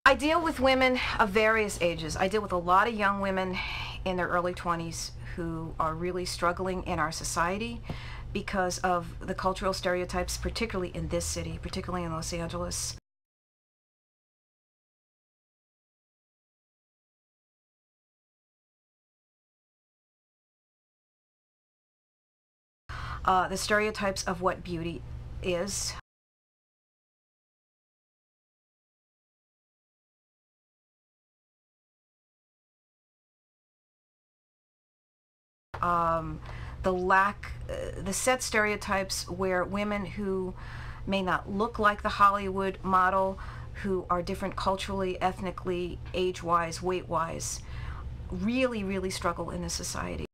I deal with women of various ages. I deal with a lot of young women in their early 20s who are really struggling in our society because of the cultural stereotypes, particularly in this city, particularly in Los Angeles. The stereotypes of what beauty is. Um, the set stereotypes where women who may not look like the Hollywood model, who are different culturally, ethnically, age-wise, weight-wise, really, really struggle in this society.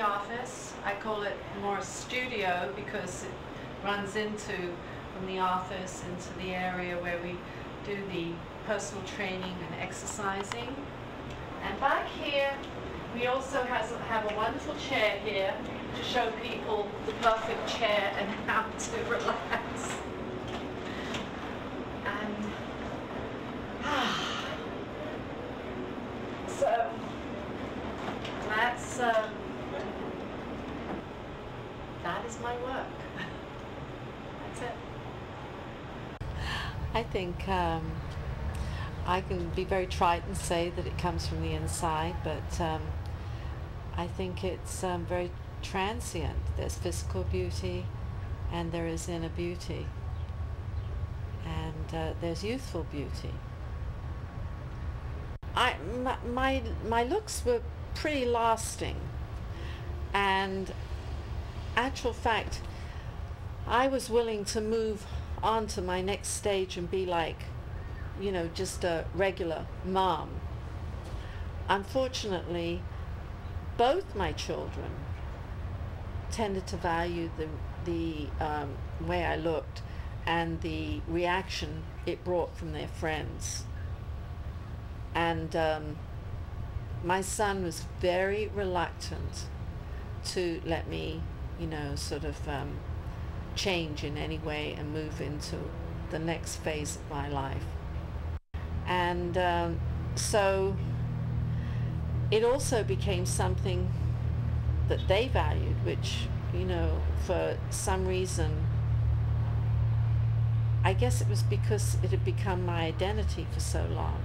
Office. I call it more a studio because it runs into from the office into the area where we do the personal training and exercising. And back here we also have a wonderful chair here to show people the perfect chair and how to relax. And so that's that is my work. That's it. I think I can be very trite and say that it comes from the inside, but I think it's very transient. There's physical beauty and there is inner beauty, and there's youthful beauty. My looks were pretty lasting, and actual fact, I was willing to move on to my next stage and be like, you know, just a regular mom. Unfortunately, both my children tended to value the way I looked and the reaction it brought from their friends. And my son was very reluctant to let me, you know, sort of change in any way and move into the next phase of my life. And so it also became something that they valued, which, you know, for some reason, I guess it was because it had become my identity for so long.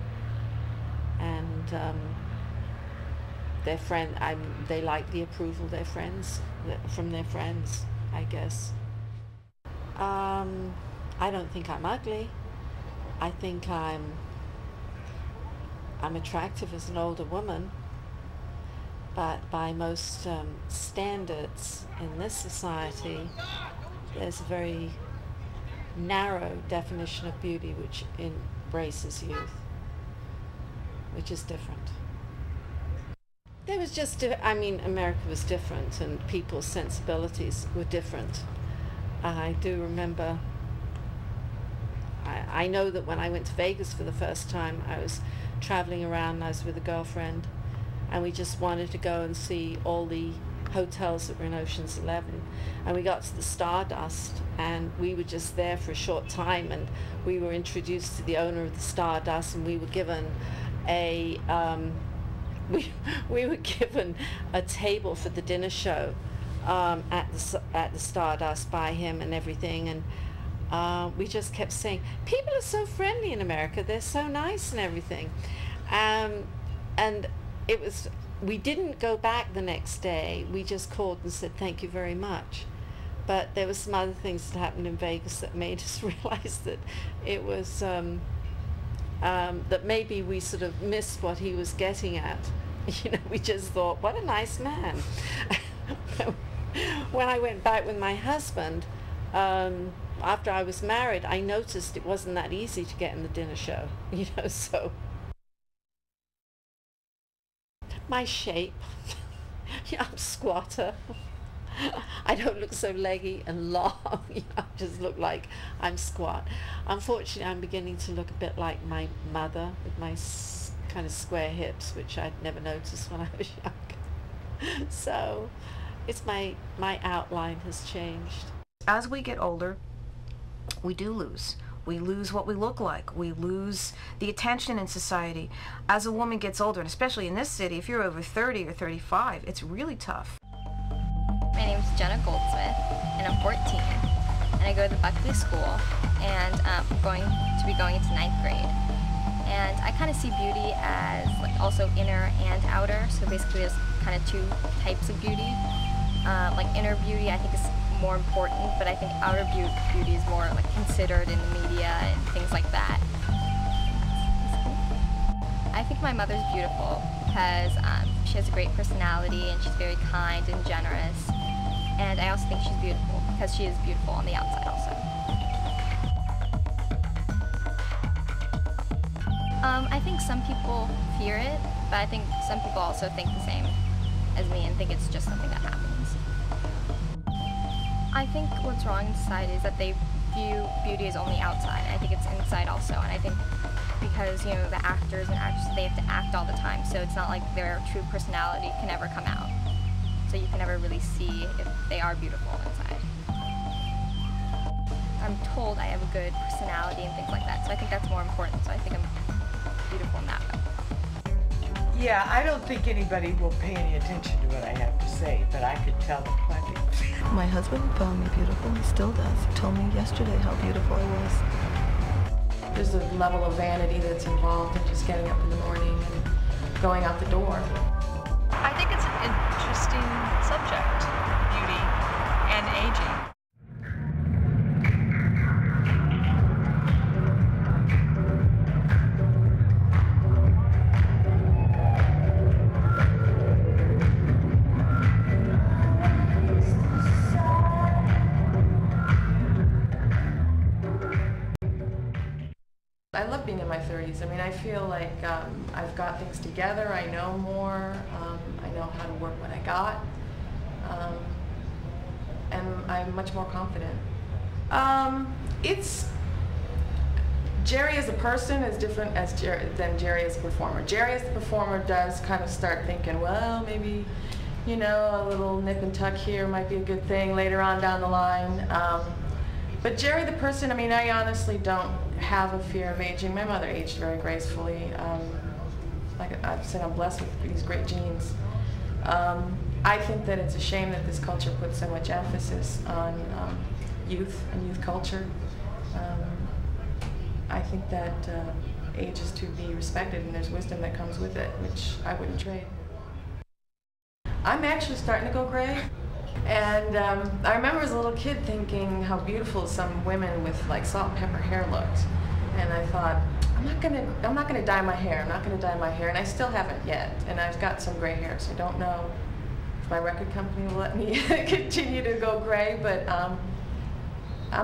And their friend, they like the approval of their friends, from their friends, I guess. I don't think I'm ugly. I think I'm attractive as an older woman, but by most standards in this society, there's a very narrow definition of beauty which embraces youth, which is different. There was just, I mean, America was different and people's sensibilities were different. I do remember, I know that when I went to Vegas for the first time, I was traveling around and I was with a girlfriend, and we just wanted to go and see all the hotels that were in Ocean's 11, and we got to the Stardust, and we were just there for a short time, and we were introduced to the owner of the Stardust, and we were given a we were given a table for the dinner show at the Stardust by him and everything, and we just kept saying, people are so friendly in America, they're so nice and everything, and it was, we didn't go back the next day, we just called and said thank you very much, But there were some other things that happened in Vegas that made us realize that it was, that maybe we sort of missed what he was getting at. You know, we just thought, what a nice man. When I went back with my husband, after I was married, I noticed it wasn't that easy to get in the dinner show, you know, so. My shape, you know, I'm a squatter. I don't look so leggy and long, you know, I just look like I'm squat. Unfortunately, I'm beginning to look a bit like my mother with my kind of square hips, which I'd never noticed when I was younger. So it's my outline has changed. As we get older, we do lose. We lose what we look like. We lose the attention in society. As a woman gets older, and especially in this city, if you're over 30 or 35, it's really tough. My name's Jenna Goldsmith, and I'm 14, and I go to the Buckley School, and I'm going to be going into 9th grade. And I kind of see beauty as like also inner and outer, so basically there's kind of two types of beauty. Like inner beauty I think is more important, but I think outer beauty is more like considered in the media and things like that. I think my mother's beautiful because she has a great personality and she's very kind and generous. And I also think she's beautiful because she is beautiful on the outside also. I think some people fear it, but I think some people also think the same as me and think it's just something that happens. I think what's wrong in society is that they view beauty as only outside. I think it's inside also, and I think because, you know, the actors and actresses, they have to act all the time, so it's not like their true personality can ever come out. So you can never really see if they are beautiful inside. I'm told I have a good personality and things like that, so I think that's more important, so I think I'm beautiful in that way. Yeah, I don't think anybody will pay any attention to what I have to say, but I could tell them plenty. My husband found me beautiful. He still does. He told me yesterday how beautiful I was. There's a level of vanity that's involved in just getting up in the morning and going out the door. I think it's an interesting subject, beauty and aging. I love being in my 30s. I mean, I feel like I've got things together. I know more. I know how to work what I got. And I'm much more confident. Jerry as a person is different than Jerry as a performer. Jerry as a performer does kind of start thinking, well, maybe, you know, a little nip and tuck here might be a good thing later on down the line. But Jerry the person, I mean, I honestly don't have a fear of aging. My mother aged very gracefully. Like I've said, I'm blessed with these great genes. I think that it's a shame that this culture puts so much emphasis on youth and youth culture. I think that age is to be respected, and there's wisdom that comes with it, which I wouldn't trade. I'm actually starting to go gray. And I remember as a little kid thinking how beautiful some women with like salt and pepper hair looked. And I thought, I'm not gonna dye my hair. I'm not gonna dye my hair, and I still haven't yet. And I've got some gray hair, so I don't know if my record company will let me continue to go gray. But I'm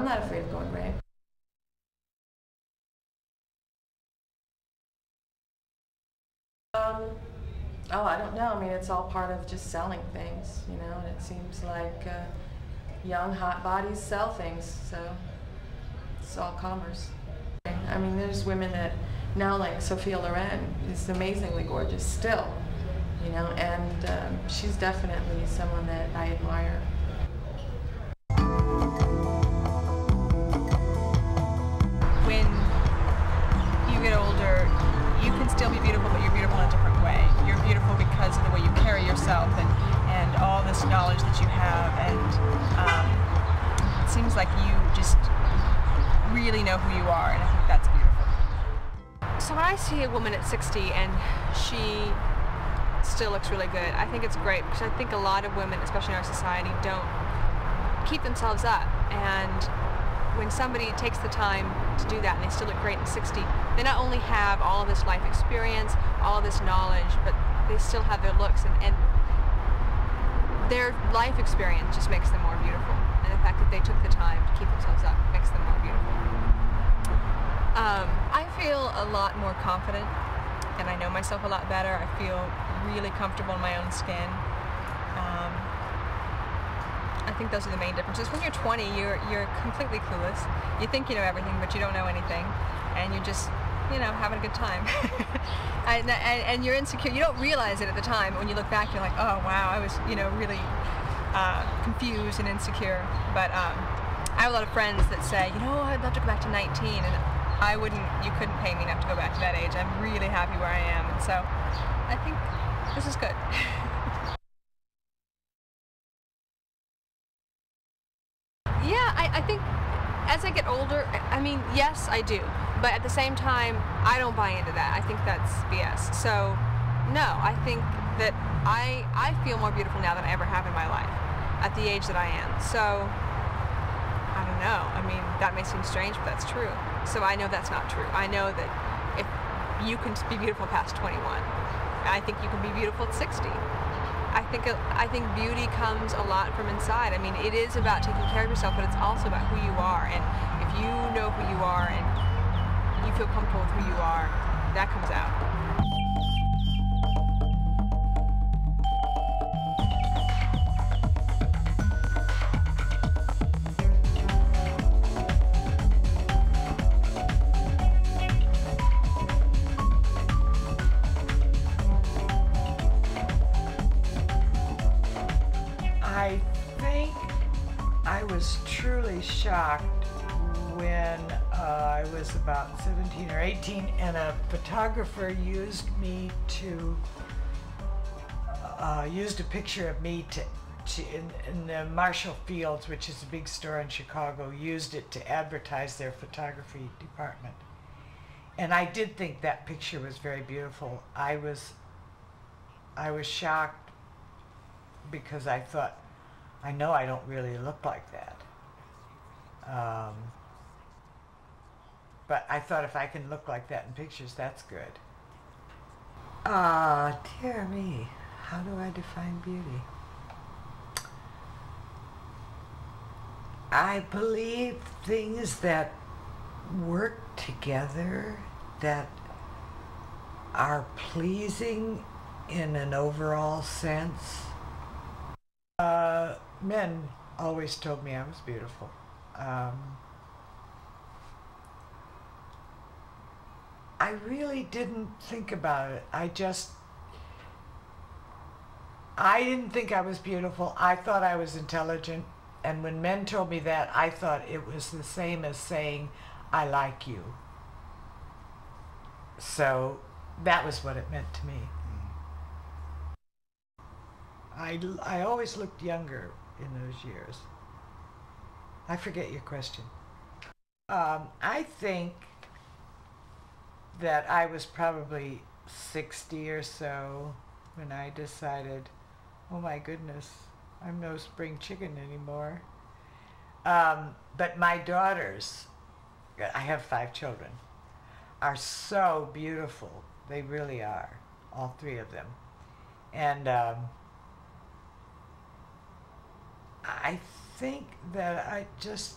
not afraid of going gray. Oh, I don't know. I mean, it's all part of just selling things, you know, and it seems like young, hot bodies sell things, so it's all commerce. I mean, there's women that now, like Sophia Loren, is amazingly gorgeous still, you know, and she's definitely someone that I admire. When you get older, you can still be beautiful, but you're beautiful in a different way. You're beautiful because of the way you carry yourself and all this knowledge that you have, and it seems like you just really know who you are, and I think that's beautiful. So when I see a woman at 60 and she still looks really good, I think it's great, because I think a lot of women, especially in our society, don't keep themselves up. And when somebody takes the time to do that and they still look great in 60, they not only have all of this life experience, all of this knowledge, but they still have their looks, and their life experience just makes them more beautiful. And the fact that they took the time to keep themselves up makes them more beautiful. I feel a lot more confident, and I know myself a lot better. I feel really comfortable in my own skin. I think those are the main differences. When you're 20, you're completely clueless. You think you know everything, but you don't know anything, and you're just, you know, having a good time. and you're insecure. You don't realize it at the time. When you look back, you're like, oh wow, I was, you know, really confused and insecure. But I have a lot of friends that say, you know, I'd love to go back to 19, and I wouldn't. You couldn't pay me enough to go back to that age. I'm really happy where I am, and so I think this is good. Yeah, I think as I get older, I mean, yes, I do. But at the same time, I don't buy into that. I think that's BS. So, no, I think that I feel more beautiful now than I ever have in my life at the age that I am. So, I don't know. I mean, that may seem strange, but that's true. So I know that's not true. I know that if you can be beautiful past 21, I think you can be beautiful at 60. I think beauty comes a lot from inside. I mean, it is about taking care of yourself, but it's also about who you are. And if you know who you are and you feel comfortable with who you are, that comes out. I think I was truly shocked when I was about 17 or 18 and a photographer used me to, used a picture of me in the Marshall Fields, which is a big store in Chicago, used it to advertise their photography department. And I did think that picture was very beautiful. I was shocked because I thought, I know I don't really look like that. But I thought if I can look like that in pictures, that's good. Dear me, how do I define beauty? I believe things that work together, that are pleasing in an overall sense. Men always told me I was beautiful. I really didn't think about it. I didn't think I was beautiful. I thought I was intelligent. And when men told me that, I thought it was the same as saying, I like you. So that was what it meant to me. I always looked younger in those years. I forget your question. I think that I was probably 60 or so when I decided, oh my goodness, I'm no spring chicken anymore. But my daughters, I have 5 children, are so beautiful. They really are, all 3 of them. And I think that I just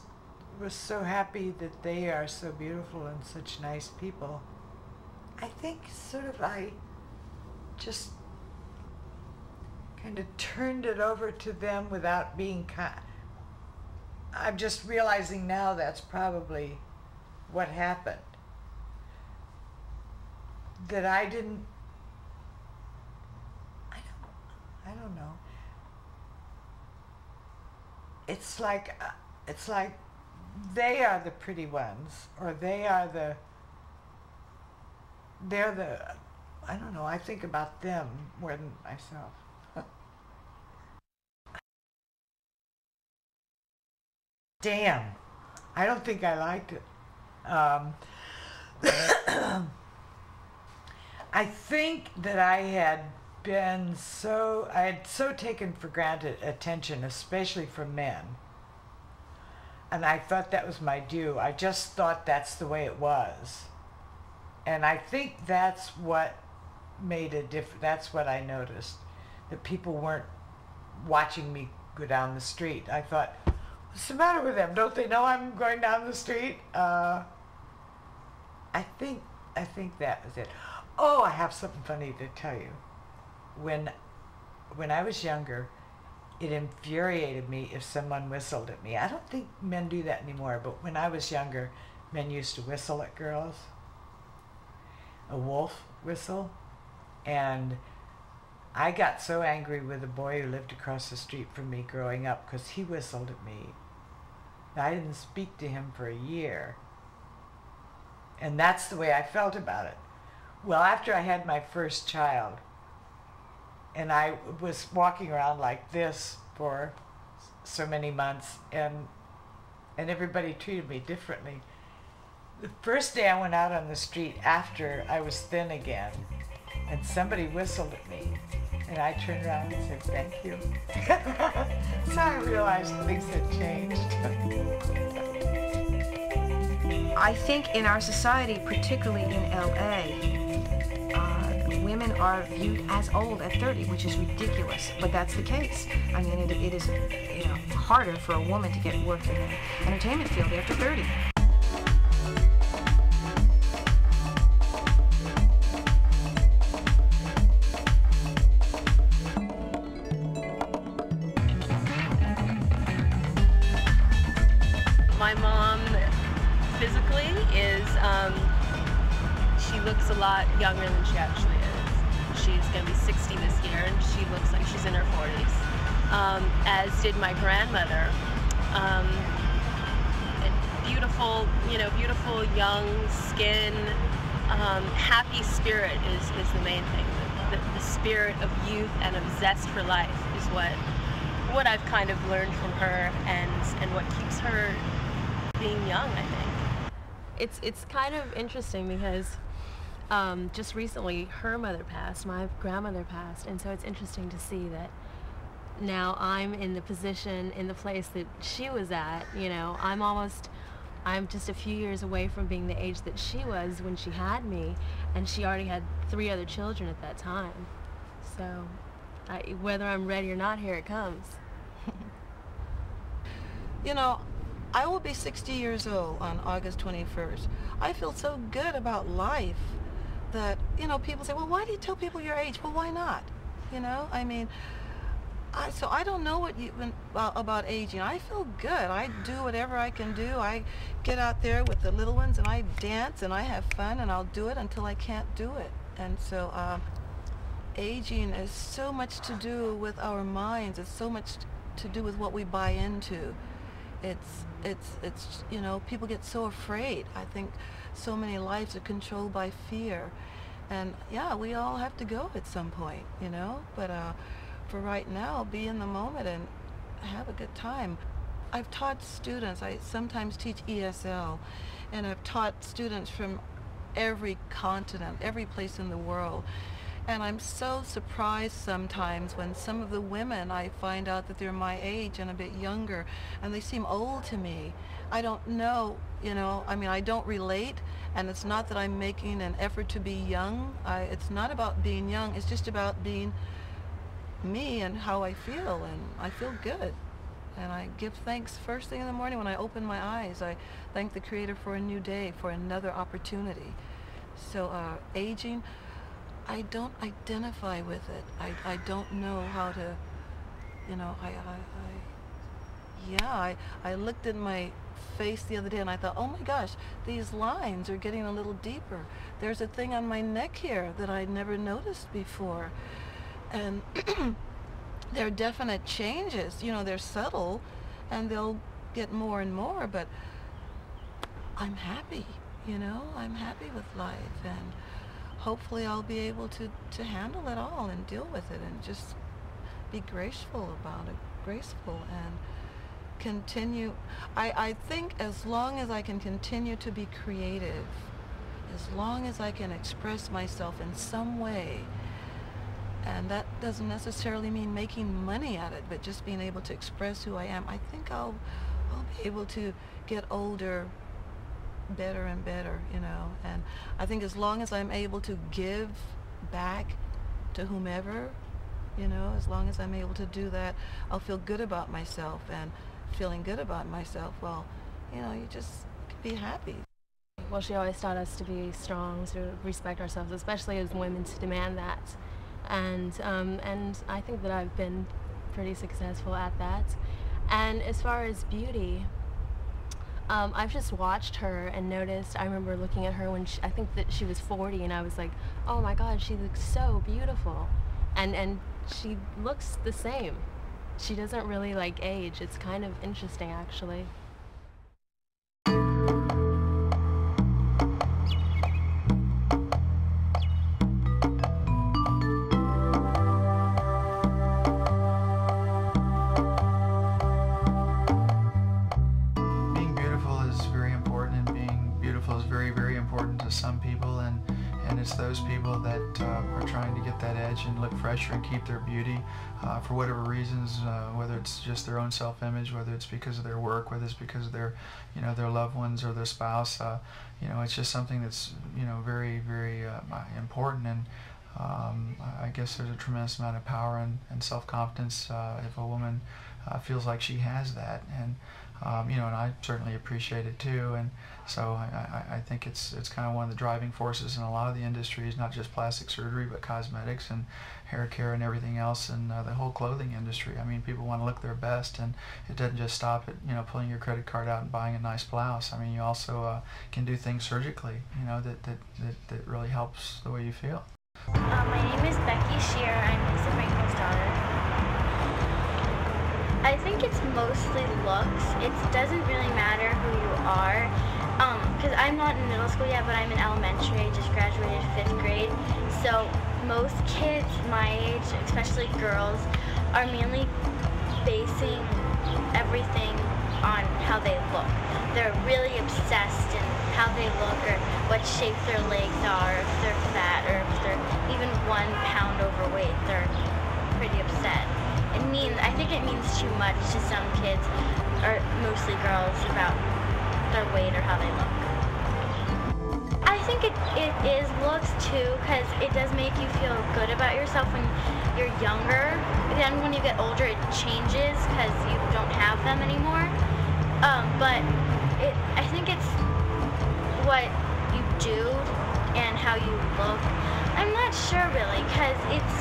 was so happy that they are so beautiful and such nice people. I think sort of I just kind of turned it over to them without being I'm just realizing now that's probably what happened. That I don't know. It's like they are the pretty ones, or they're the, I don't know, I think about them more than myself. Damn, I don't think I liked it. I think that I had so taken for granted attention, especially from men, And I thought that was my due. I just thought that's the way it was. And I think that's what made a difference. That's what I noticed, that people weren't watching me go down the street. I thought, what's the matter with them? Don't they know I'm going down the street? I think that was it. Oh, I have something funny to tell you. When I was younger, it infuriated me if someone whistled at me. I don't think men do that anymore, but when I was younger, men used to whistle at girls. A wolf whistle. And I got so angry with a boy who lived across the street from me growing up because he whistled at me. I didn't speak to him for a year. And that's the way I felt about it. Well, after I had my first child, and I was walking around like this for so many months, and everybody treated me differently. The first day I went out on the street after I was thin again, and somebody whistled at me, and I turned around and said, thank you. So I realized things had changed. I think in our society, particularly in LA, women are viewed as old at 30, which is ridiculous, but that's the case. I mean, it is, harder for a woman to get work in the entertainment field after 30. My mom physically is, she looks a lot younger than she actually is. She's going to be 60 this year, and she looks like she's in her 40s. As did my grandmother. Beautiful, beautiful young skin, happy spirit is the main thing. The spirit of youth and of zest for life is what I've kind of learned from her, and what keeps her being young, I think. It's kind of interesting because just recently her mother passed, my grandmother passed, and so it's interesting to see that now I'm in the position, in the place that she was at. I'm just a few years away from being the age that she was when she had me, and she already had 3 other children at that time. So whether I'm ready or not, here it comes. I will be 60 years old on August 21st. I feel so good about life that, people say, well, why do you tell people your age? Well, why not? So I don't know about aging. I feel good. I do whatever I can do. I get out there with the little ones and I dance and I have fun, and I'll do it until I can't do it. And so aging is so much to do with our minds. It's so much to do with what we buy into. It's people get so afraid. I think so many lives are controlled by fear. And yeah, we all have to go at some point, but for right now, be in the moment and have a good time. I've taught students, I sometimes teach ESL, and I've taught students from every continent, every place in the world. And I'm so surprised sometimes when some of the women, I find out that they're my age and a bit younger, and they seem old to me. I don't know, I don't relate, and it's not that I'm making an effort to be young. It's not about being young, it's just about being me and how I feel, and I feel good. And I give thanks first thing in the morning when I open my eyes. I thank the Creator for a new day, for another opportunity. So aging, I don't identify with it. I don't know how to, I looked at my face the other day and I thought, oh my gosh, these lines are getting a little deeper. There's a thing on my neck here that I never noticed before. And there are definite changes, they're subtle and they'll get more and more, but I'm happy, I'm happy with life, and hopefully I'll be able to handle it all and deal with it and just be graceful about it, graceful, and continue. I think as long as I can continue to be creative, as long as I can express myself in some way, and that doesn't necessarily mean making money at it, but just being able to express who I am, I think I'll we'll be able to get older better and better, you know. And I think as long as I'm able to give back to whomever, you know, as long as I'm able to do that, I'll feel good about myself. And feeling good about myself, well, you know, you just can be happy. Well, she always taught us to be strong, to respect ourselves, especially as women, to demand that. And I think that I've been pretty successful at that. And as far as beauty, I've just watched her and noticed, I remember looking at her when I think that she was 40, and I was like, oh my God, she looks so beautiful. And she looks the same. She doesn't really like age. It's kind of interesting, actually. Some people, and it's those people that are trying to get that edge and look fresher and keep their beauty for whatever reasons, whether it's just their own self-image, whether it's because of their work, whether it's because of their, you know, their loved ones or their spouse. You know, it's just something that's, you know, very, very important. And I guess there's a tremendous amount of power and self-confidence if a woman feels like she has that. And you know, and I certainly appreciate it too. And so I think it's kind of one of the driving forces in a lot of the industries, not just plastic surgery, but cosmetics and hair care and everything else, and the whole clothing industry. I mean, people want to look their best, and it doesn't just stop at, you know, pulling your credit card out and buying a nice blouse. I mean, you also can do things surgically, you know, that really helps the way you feel. My name is Becky Shear. I'm Lisa Frankel's daughter. I think it's mostly looks. It doesn't really matter who you are, because I'm not in middle school yet, but I'm in elementary. I just graduated 5th grade. So most kids my age, especially girls, are mainly basing everything on how they look. They're really obsessed in how they look or what shape their legs are, if they're fat or if they're even 1 pound overweight. They're pretty upset. I think it means too much to some kids, or mostly girls, about their weight or how they look. I think it is looks too, because it does make you feel good about yourself when you're younger. Then when you get older, it changes because you don't have them anymore. But I think it's what you do and how you look. I'm not sure really, because it's.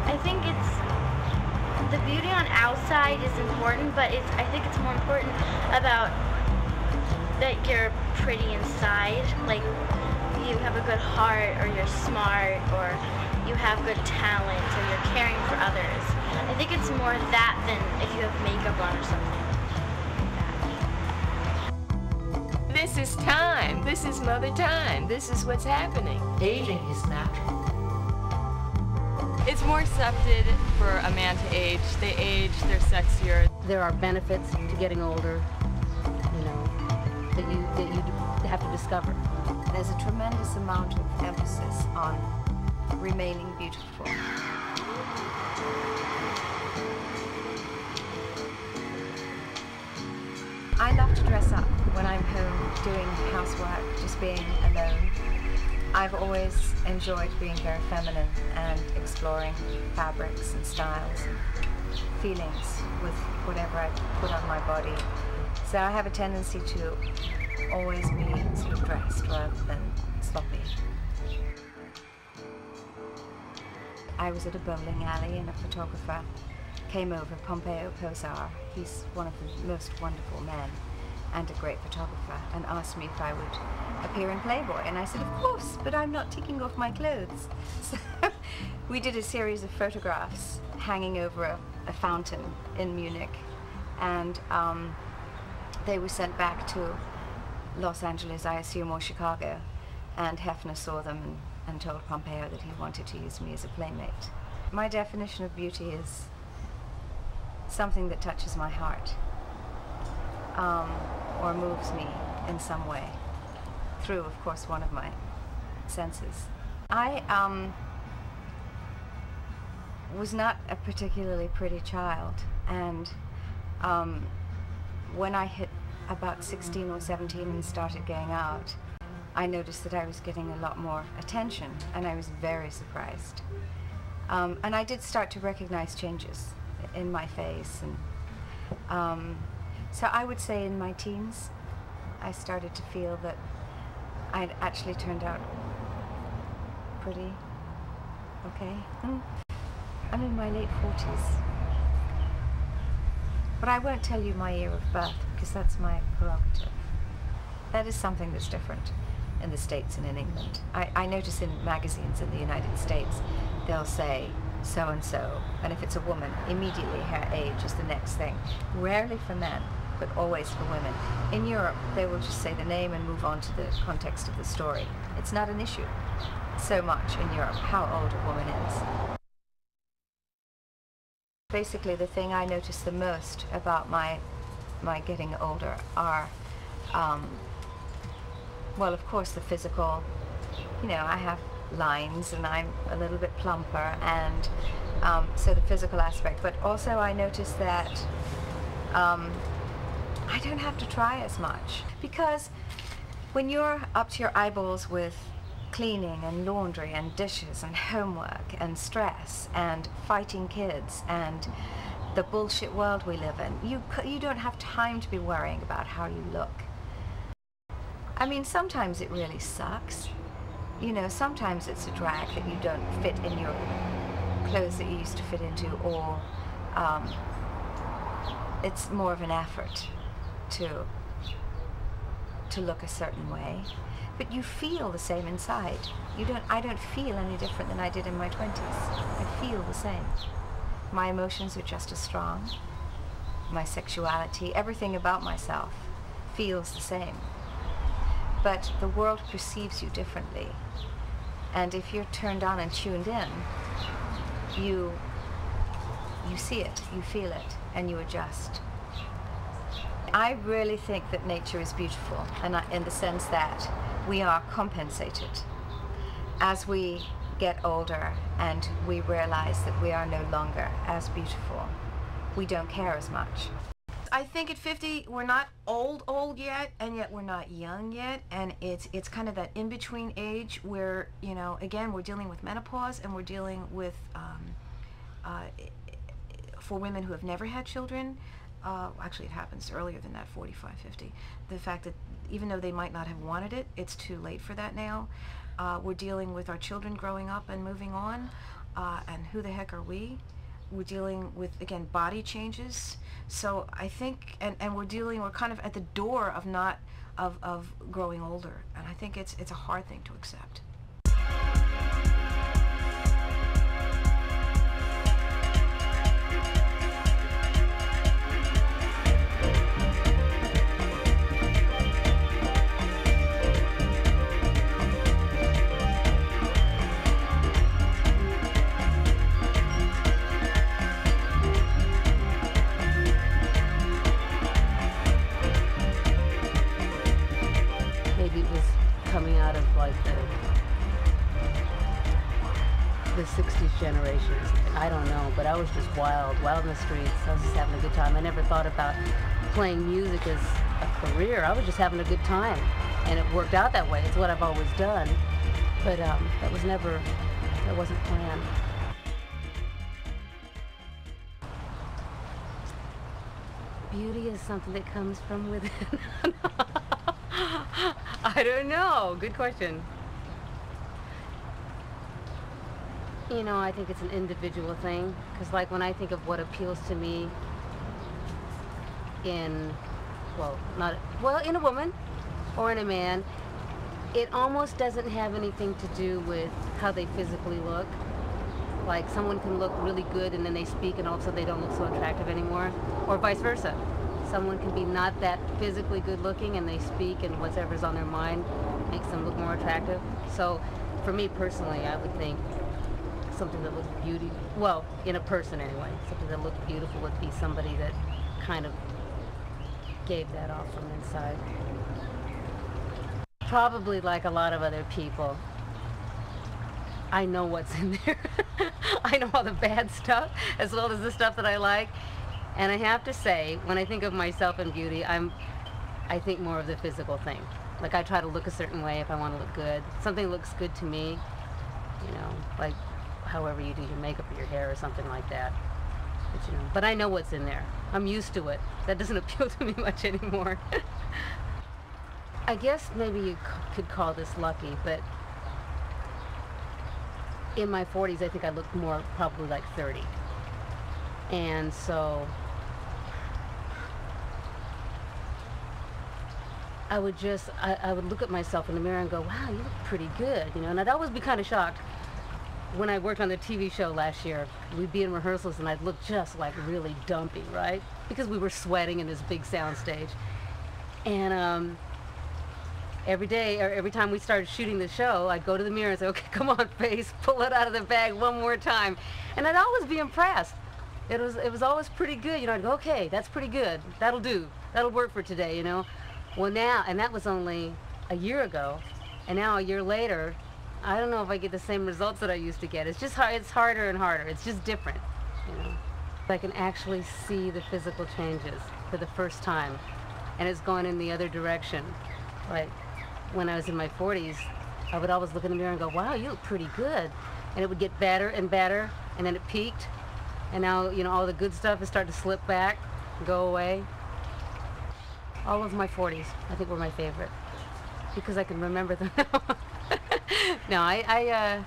I think it's, the beauty on outside is important, but I think it's more important about that you're pretty inside, like you have a good heart, or you're smart, or you have good talent, or you're caring for others. I think it's more that than if you have makeup on or something. This is time. This is mother time. This is what's happening. Aging is natural. It's more accepted for a man to age. They age, they're sexier. There are benefits to getting older, you know, that you have to discover. There's a tremendous amount of emphasis on remaining beautiful. I love to dress up when I'm home doing housework, just being alone. I've always enjoyed being very feminine and exploring fabrics and styles and feelings with whatever I put on my body. So I have a tendency to always be sort of dressed rather than sloppy. I was at a bowling alley and a photographer came over, Pompeo Posar. He's one of the most wonderful men and a great photographer, and asked me if I would appear in Playboy. And I said, of course, but I'm not taking off my clothes. So we did a series of photographs hanging over a fountain in Munich, and they were sent back to Los Angeles, I assume, or Chicago, and Hefner saw them and told Pompeo that he wanted to use me as a playmate. My definition of beauty is something that touches my heart, or moves me in some way, through, of course, one of my senses. I was not a particularly pretty child, and when I hit about 16 or 17 and started going out, I noticed that I was getting a lot more attention, and I was very surprised. And I did start to recognize changes in my face, and so I would say in my teens, I started to feel that I'd actually turned out pretty okay. I'm in my late 40s. But I won't tell you my year of birth, because that's my prerogative. That is something that's different in the States and in England. I notice in magazines in the United States, they'll say so-and-so, and if it's a woman, immediately her age is the next thing. Rarely for men, but always for women. In Europe, they will just say the name and move on to the context of the story. It's not an issue so much in Europe how old a woman is. Basically, the thing I notice the most about my getting older are, well, of course, the physical. You know, I have lines and I'm a little bit plumper, and so the physical aspect. But also I notice that I don't have to try as much, because when you're up to your eyeballs with cleaning and laundry and dishes and homework and stress and fighting kids and the bullshit world we live in, you don't have time to be worrying about how you look. I mean, sometimes it really sucks. You know, sometimes it's a drag that you don't fit in your clothes that you used to fit into, or it's more of an effort to look a certain way. But you feel the same inside. I don't feel any different than I did in my 20s. I feel the same. My emotions are just as strong. My sexuality, everything about myself feels the same. But the world perceives you differently. And if you're turned on and tuned in, you see it, you feel it, and you adjust. I really think that nature is beautiful, and in the sense that we are compensated. As we get older and we realize that we are no longer as beautiful, we don't care as much. I think at 50 we're not old yet, and yet we're not young yet, and it's kind of that in-between age where, you know, again, we're dealing with menopause, and we're dealing with for women who have never had children, actually it happens earlier than that, 45, 50, the fact that even though they might not have wanted it, it's too late for that now. We're dealing with our children growing up and moving on, and who the heck are we? We're dealing with, again, body changes. So I think, and we're kind of at the door of growing older, and I think it's a hard thing to accept. The 60s generation, I don't know, but I was just wild in the streets. I was just having a good time. I never thought about playing music as a career. I was just having a good time, and it worked out that way. It's what I've always done, but that wasn't planned. Beauty is something that comes from within. I don't know. Good question. You know, I think it's an individual thing, because like when I think of what appeals to me in a woman or in a man, it almost doesn't have anything to do with how they physically look. Like someone can look really good and then they speak and all of a sudden they don't look so attractive anymore, or vice versa. Someone can be not that physically good looking and they speak and whatever's on their mind makes them look more attractive. So for me personally, I would think something that looks beautiful, well, in a person anyway, something that looked beautiful would be somebody that kind of gave that off from inside. Probably like a lot of other people, I know what's in there. I know all the bad stuff as well as the stuff that I like. And I have to say, when I think of myself and beauty, I think more of the physical thing. Like I try to look a certain way if I want to look good. Something looks good to me, you know, like however you do your makeup or your hair or something like that. But, you know, but I know what's in there. I'm used to it. That doesn't appeal to me much anymore. I guess maybe you could call this lucky, but in my 40s, I think I looked more probably like 30. And so I would look at myself in the mirror and go, wow, you look pretty good, you know. And I'd always be kind of shocked. When I worked on the TV show last year, we'd be in rehearsals and I'd look just like really dumpy, right? Because we were sweating in this big sound stage. And every day, or every time we started shooting the show, I'd go to the mirror and say, okay, come on, face, pull it out of the bag one more time. And I'd always be impressed. It was always pretty good, you know. I'd go, okay, that's pretty good. That'll do. That'll work for today, you know. Well, now, and that was only a year ago, and now a year later, I don't know if I get the same results that I used to get. It's just it's harder and harder. It's just different, you know. I can actually see the physical changes for the first time, and it's going in the other direction. Like when I was in my 40s, I would always look in the mirror and go, wow, you look pretty good. And it would get better and better, and then it peaked, and now, you know, all the good stuff is starting to slip back and go away. All of my 40s, I think, were my favorite, because I can remember them now. No, I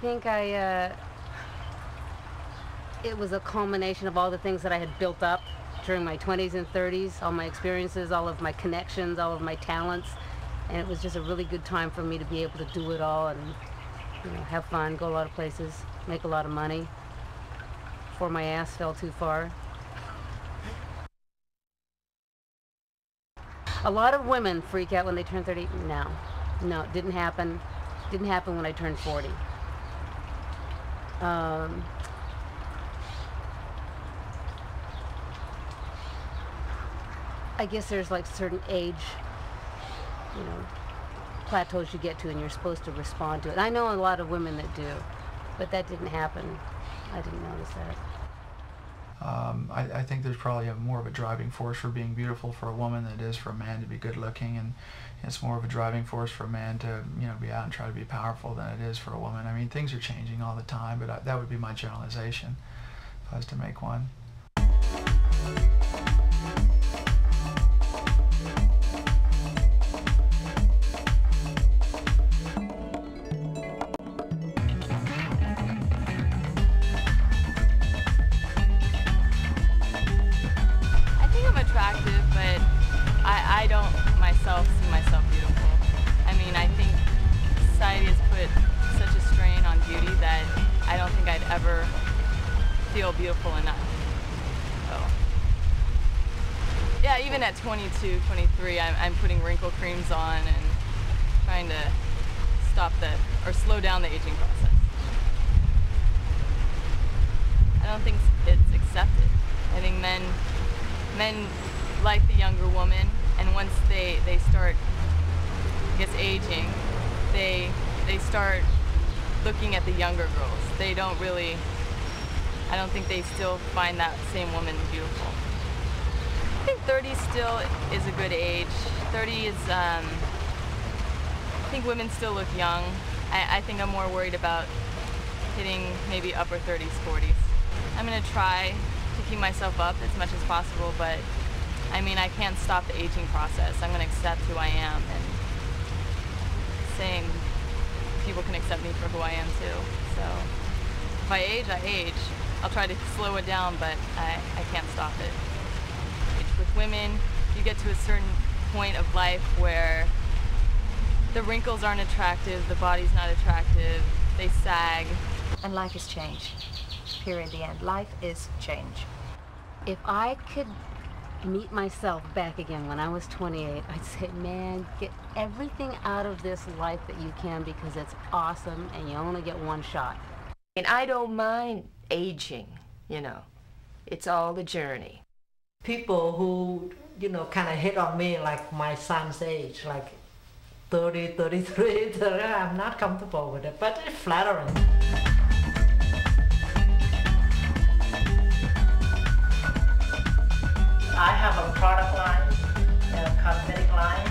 think it was a culmination of all the things that I had built up during my 20s and 30s, all my experiences, all of my connections, all of my talents, and it was just a really good time for me to be able to do it all and, you know, have fun, go a lot of places, make a lot of money before my ass fell too far. A lot of women freak out when they turn 30. No, it didn't happen. Didn't happen when I turned 40. I guess there's like certain age, you know, plateaus you get to, and you're supposed to respond to it. I know a lot of women that do, but that didn't happen. I didn't notice that. I think there's probably more of a driving force for being beautiful for a woman than it is for a man to be good looking, and it's more of a driving force for a man to, you know, be out and try to be powerful than it is for a woman. I mean, things are changing all the time, but that would be my generalization if I was to make one. Attractive, but I don't myself see myself beautiful. I mean, I think society has put such a strain on beauty that I don't think I'd ever feel beautiful enough. So, yeah, even at 22, 23, I'm putting wrinkle creams on and trying to slow down the aging process. I don't think it's accepted. I think men like the younger woman, and once they start, I guess, aging, they start looking at the younger girls. They don't really, I don't think they still find that same woman beautiful. I think 30 still is a good age. 30 is, I think women still look young. I think I'm more worried about hitting maybe upper 30s, 40s. I'm gonna try to keep myself up as much as possible, but I mean, I can't stop the aging process. I'm going to accept who I am, and saying people can accept me for who I am too. So if I age. I'll try to slow it down, but I can't stop it. With women, you get to a certain point of life where the wrinkles aren't attractive, the body's not attractive, they sag. And life is change. Period, the end. Life is change. If I could meet myself back again when I was 28, I'd say, man, get everything out of this life that you can, because it's awesome and you only get one shot. And I don't mind aging, you know. It's all the journey. People who, you know, kind of hit on me like my son's age, like 30, 33, 30, I'm not comfortable with it, but it's flattering. I have a product line, a cosmetic line.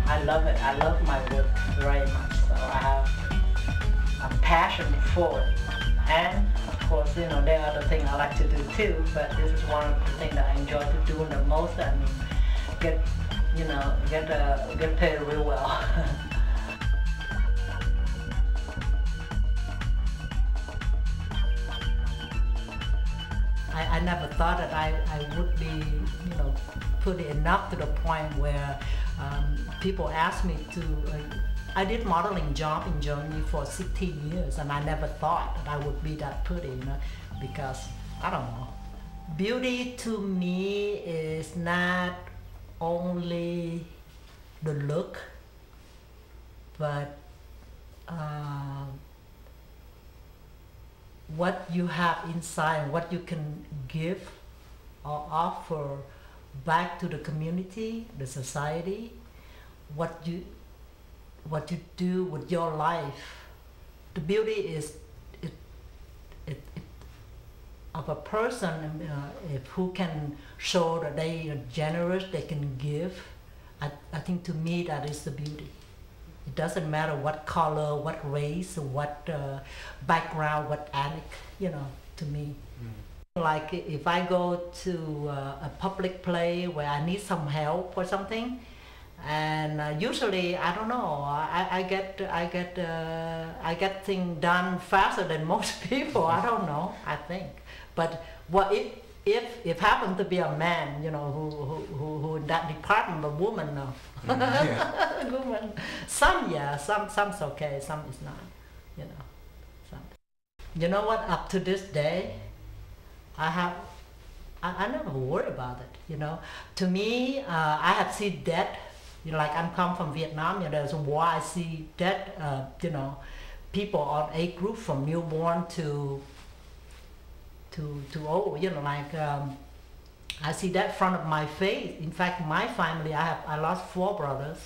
I love it. I love my work very much. So I have a passion for it. And of course, there are other things I like to do too, but this is one of the things that I enjoy doing the most and get paid real well. I never thought that I would be, pretty enough to the point where people ask me to. I did modeling job in Germany for 16 years, and I never thought that I would be that pretty, because I don't know. Beauty to me is not only the look, but what you have inside, what you can give or offer back to the community, the society, what you do with your life. The beauty is of a person who can show that they are generous, they can give. I think to me that is the beauty. It doesn't matter what color, what race, what background, what ethnic, to me. Like if I go to a public place where I need some help or something, and usually I don't know, I get things done faster than most people. I don't know, I think. But what if happen to be a man, who in that department, a woman, no. Woman. Some's okay, some is not, Some. You know what? Up to this day, I never worry about it. To me, I have seen death. Like I'm come from Vietnam. There's a war. I see death. People on age group from newborn to old. I see that in front of my face. In fact, my family, I lost 4 brothers.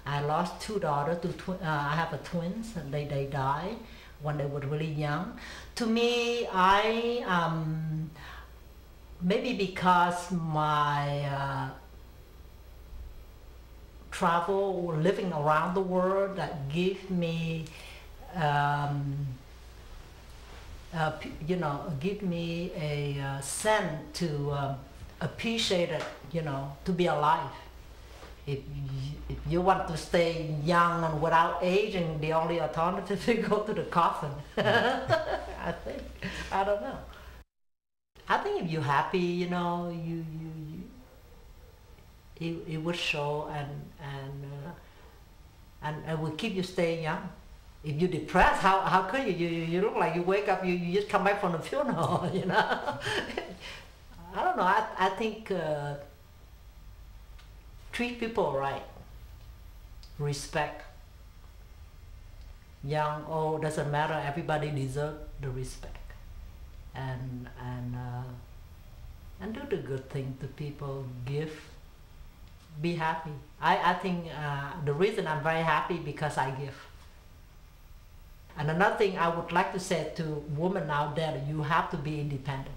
I lost 2 daughters. I have twins, and they died when they were really young. To me, maybe because my travel, living around the world, that give me, give me a sense to appreciate it, to be alive. If you want to stay young and without aging, the only alternative is to go to the coffin. I think. I don't know. I think if you're happy, it would show and it will keep you staying young. If you're depressed, how could you? You look like you wake up, you just come back from the funeral, I don't know. I think treat people right. Respect. Young, old, doesn't matter. Everybody deserves the respect. And do the good thing to people. Give. Be happy. I think the reason I'm very happy because I give. And another thing I would like to say to women out there, you have to be independent.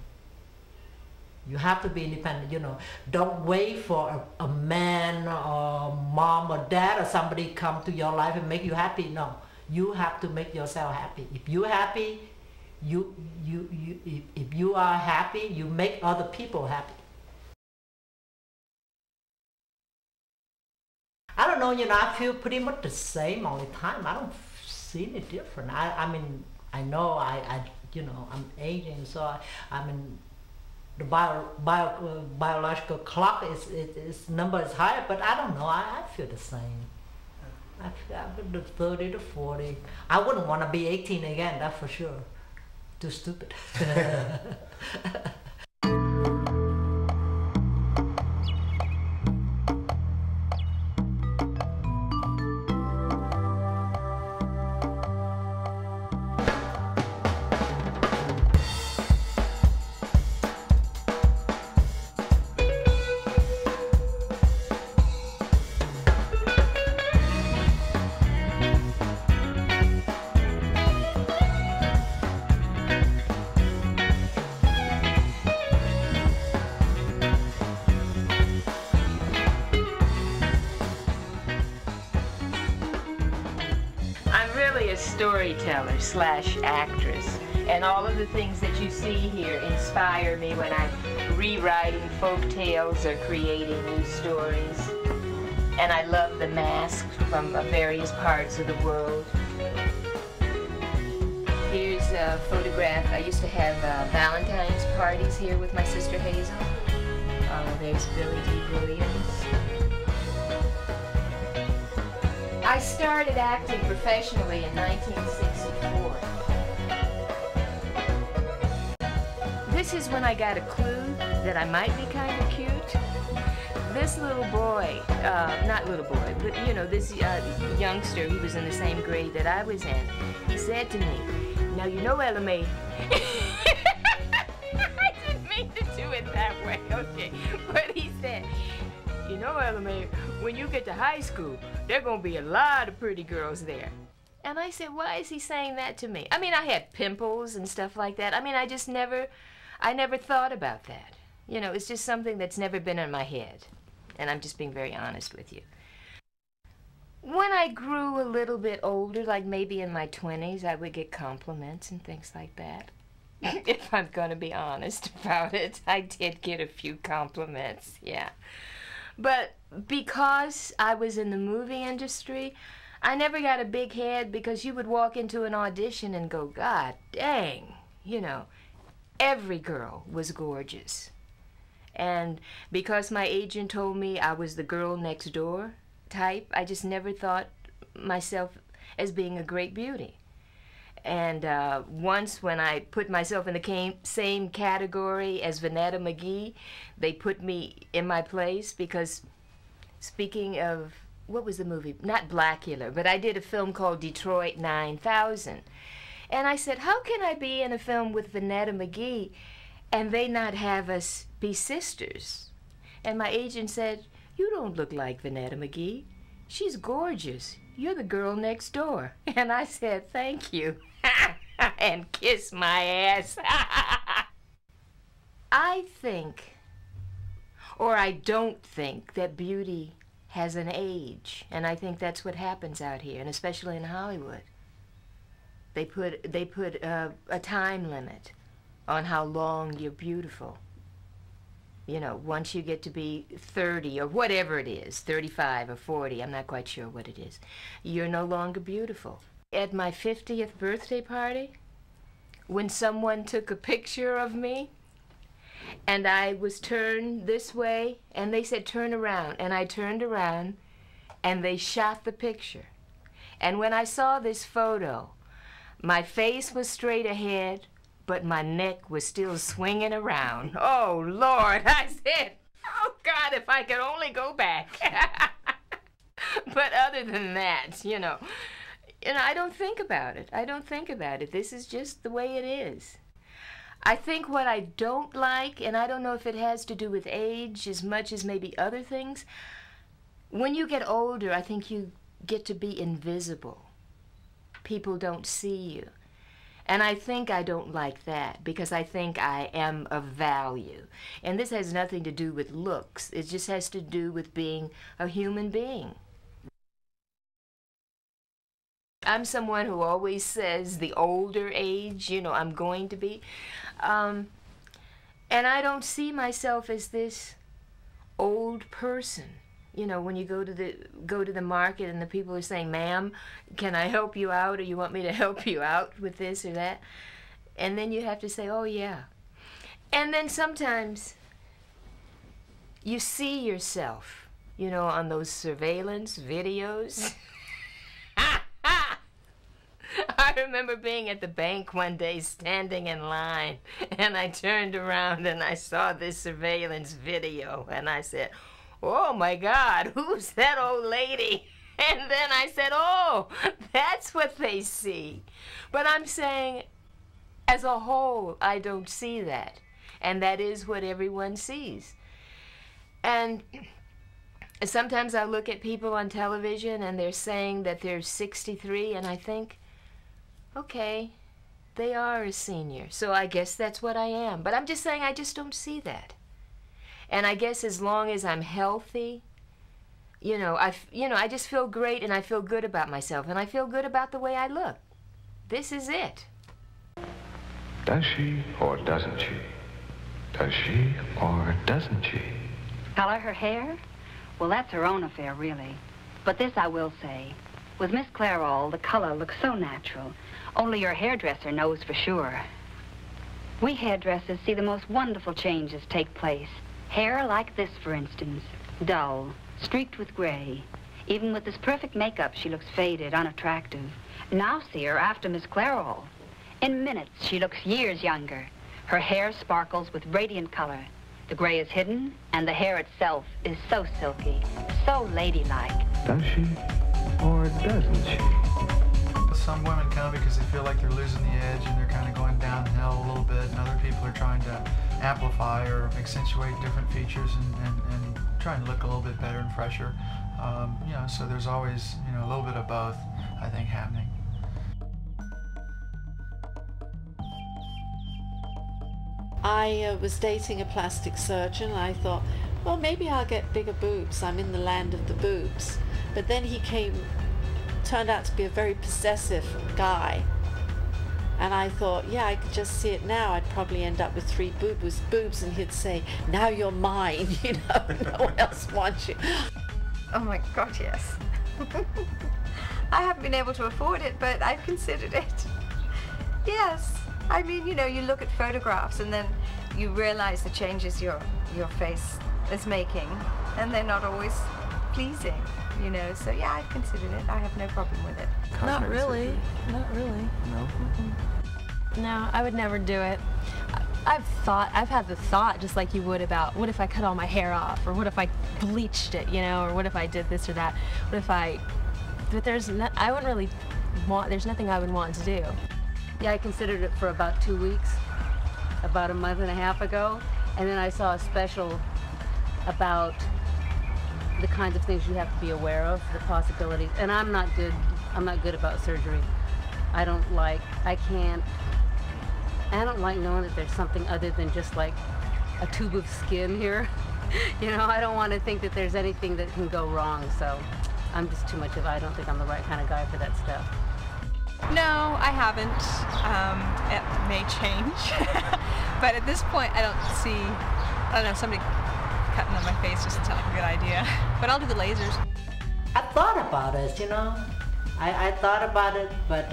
You have to be independent, Don't wait for a man or mom or dad or somebody come to your life and make you happy. No, you have to make yourself happy. If you're happy, if you are happy, you make other people happy. I don't know, I feel pretty much the same all the time. I don't see any different. I mean, I know I'm aging, so the biological clock is number is higher, but I don't know. I feel the same. I feel 30 to 40. I wouldn't want to be 18 again. That's for sure. Too stupid. a storyteller / actress. And all of the things that you see here inspire me when I'm rewriting folk tales or creating new stories. And I love the masks from various parts of the world. Here's a photograph. I used to have Valentine's parties here with my sister Hazel. There's Billy D. Williams. I started acting professionally in 1964. This is when I got a clue that I might be kind of cute. This little boy, not little boy, but you know, this youngster, he was in the same grade that I was in. He said to me, "Now you know, Ella May." I didn't mean to do it that way, okay? But he said, "You know, Ella May, when you get to high school, there are gonna be a lot of pretty girls there." And I said, why is he saying that to me? I mean, I had pimples and stuff like that. I mean, I never thought about that. You know, it's just something that's never been in my head. And I'm just being very honest with you. When I grew a little bit older, like maybe in my 20s, I would get compliments and things like that. If I'm going to be honest about it, I did get a few compliments, yeah. But because I was in the movie industry, I never got a big head because you would walk into an audition and go, God dang, you know, every girl was gorgeous. And because my agent told me I was the girl next door type, I just never thought myself as being a great beauty. And once when I put myself in the same category as Vanetta McGee, they put me in my place because, speaking of, what was the movie? Not Blackula, but I did a film called Detroit 9000. And I said, how can I be in a film with Vanetta McGee and they not have us be sisters? And my agent said, you don't look like Vanetta McGee. She's gorgeous. You're the girl next door. And I said, thank you. And kiss my ass. I think, or I don't think, that beauty has an age. And I think that's what happens out here, and especially in Hollywood. They put a time limit on how long you're beautiful. You know, once you get to be 30 or whatever it is, 35 or 40, I'm not quite sure what it is, you're no longer beautiful. At my 50th birthday party, when someone took a picture of me and I was turned this way and they said turn around, and I turned around and they shot the picture. And when I saw this photo, my face was straight ahead, but my neck was still swinging around. Oh, Lord, I said, oh, God, if I could only go back. But other than that, you know, I don't think about it. I don't think about it. This is just the way it is. I think what I don't like, and I don't know if it has to do with age as much as maybe other things, when you get older, I think you get to be invisible. People don't see you. And I think I don't like that because I think I am of value. And this has nothing to do with looks. It just has to do with being a human being. I'm someone who always says the older age, you know, I'm going to be. And I don't see myself as this old person. You know, when you go to the market and the people are saying, ma'am, can I help you out, or you want me to help you out with this or that? And then you have to say, oh, yeah. And then sometimes you see yourself, you know, on those surveillance videos. I remember being at the bank one day, standing in line, and I turned around and I saw this surveillance video, and I said, oh my God, who's that old lady? And then I said, oh, that's what they see. But I'm saying, as a whole, I don't see that. And that is what everyone sees. And sometimes I look at people on television and they're saying that they're 63, and I think, okay, they are a senior, so I guess that's what I am. But I'm just saying, I just don't see that. And I guess as long as I'm healthy, I just feel great, and I feel good about myself, and I feel good about the way I look. this is it. Does she or doesn't she? Does she or doesn't she? Color her hair? Well, that's her own affair, really. But this I will say. With Miss Clairol, the color looks so natural. Only your hairdresser knows for sure. We hairdressers see the most wonderful changes take place. Hair like this, for instance. Dull, streaked with gray. Even with this perfect makeup, she looks faded, unattractive. Now see her after Miss Clairol. In minutes, she looks years younger. Her hair sparkles with radiant color. The gray is hidden, and the hair itself is so silky, so ladylike. Does she or doesn't she? Some women come because they feel like they're losing the edge and they're kind of going downhill a little bit, and other people are trying to amplify or accentuate different features and trying to look a little bit better and fresher. You know, so there's always, you know, a little bit of both, I think, happening. I was dating a plastic surgeon, and I thought, well, maybe I'll get bigger boobs. I'm in the land of the boobs. But then he turned out to be a very possessive guy. And I thought, yeah, I could just see it now. I'd probably end up with 3 boobs, and he'd say, now you're mine, you know, no one else wants you. Oh my God, yes. I haven't been able to afford it, but I've considered it. Yes. I mean, you know, you look at photographs and then you realize the changes your face is making, and they're not always pleasing, you know. So yeah, I've considered it. I have no problem with it. Not really. Not really. No? No, I would never do it. I've had the thought, just like you would, about what if I cut all my hair off, or what if I bleached it, you know, or what if I did this or that. What if but I wouldn't really there's nothing I would want to do. Yeah, I considered it for about 2 weeks, about a month and a half ago, and then I saw a special about the kinds of things you have to be aware of, the possibilities. And I'm not good about surgery. I don't like knowing that there's something other than just like a tube of skin here. You know, I don't want to think that there's anything that can go wrong, so I'm just too much I don't think I'm the right kind of guy for that stuff. No, I haven't. It may change. But at this point, I don't know, somebody cutting on my face doesn't sound like a good idea. But I'll do the lasers. I thought about it, you know. I thought about it, but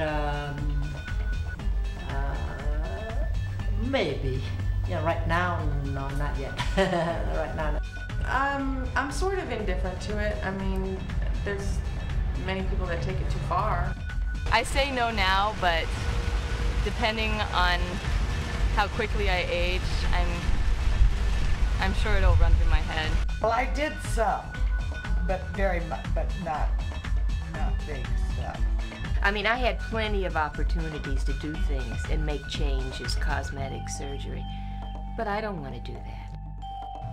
maybe. Yeah, right now, no, not yet. Right now. I'm sort of indifferent to it. I mean, there's many people that take it too far. I say no now, but depending on how quickly I age, I'm sure it'll run through my head. Well, I did some, but not big stuff. I mean, I had plenty of opportunities to do things and make changes, cosmetic surgery, but I don't want to do that.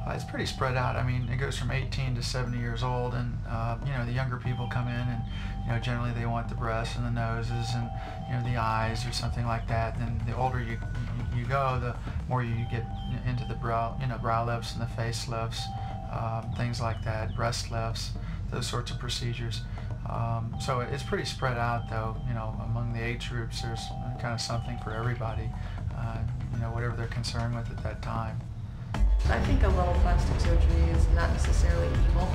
It's pretty spread out. I mean, it goes from 18 to 70 years old, and you know, the younger people come in, and you know, generally they want the breasts and the noses and, you know, the eyes or something like that. Then the older you go, the more you get into the brow, you know, brow lifts and the face lifts, things like that, breast lifts, those sorts of procedures. So it's pretty spread out, though. You know, among the age groups, there's kind of something for everybody. You know, whatever they're concerned with at that time. I think a little plastic surgery is not necessarily evil.